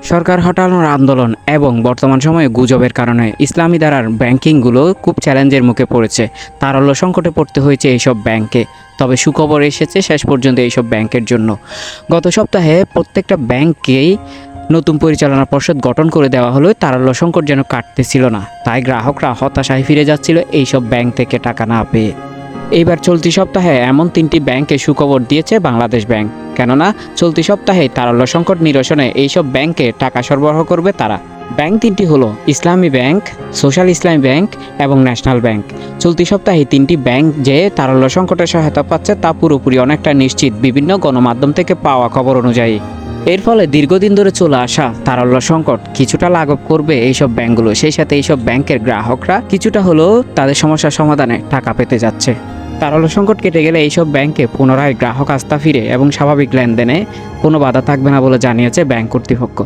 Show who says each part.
Speaker 1: সরকার হটানোর আন্দোলন এবং বর্তমান সময়ে গুজবের কারণে ইসলামী ধারার ব্যাংকিংগুলো খুব চ্যালেঞ্জের মুখে পড়েছে। তারল্য সংকটে পড়তে হয়েছে এইসব ব্যাংকে। তবে সুখবর এসেছে শেষ পর্যন্ত এইসব ব্যাংকের জন্য। গত সপ্তাহে প্রত্যেকটা ব্যাংকেই নতুন পরিচালনা পর্ষদ গঠন করে দেওয়া হলেও তারল্য সংকট যেন কাটতেছিল না। তাই গ্রাহকরা হতাশায় ফিরে যাচ্ছিল এইসব ব্যাংক থেকে টাকা না পেয়ে। এইবার চলতি সপ্তাহে এমন 3টি ব্যাংকে সুখবর দিয়েছে বাংলাদেশ ব্যাংক। কেননা চলতি সপ্তাহে তারল্য সংকট নিরসনে এইসব ব্যাংকে টাকা সরবরাহ করবে তারা। ব্যাংক 3টি হলো ইসলামী ব্যাংক, সোশ্যাল ইসলামী ব্যাংক এবং ন্যাশনাল ব্যাংক। চলতি সপ্তাহে 3টি ব্যাংক যে তারল্য সংকটের সহায়তা পাচ্ছে তা পুরোপুরি অনেকটা নিশ্চিত বিভিন্ন গণমাধ্যম থেকে পাওয়া খবর অনুযায়ী। এর ফলে দীর্ঘদিন ধরে চলে আসা তারল্য সংকট কিছুটা লাঘব করবে এইসব ব্যাংকগুলো। সেই সাথে এইসব ব্যাংকের গ্রাহকরা কিছুটা হলেও তাদের সমস্যার সমাধানে টাকা পেতে যাচ্ছে। তারল্য সংকট কেটে গেলে এইসব ব্যাংকে পুনরায় গ্রাহক আস্থা ফিরে এবং স্বাভাবিক লেনদেনে কোনো বাধা থাকবে না বলে জানিয়েছে ব্যাংক কর্তৃপক্ষ।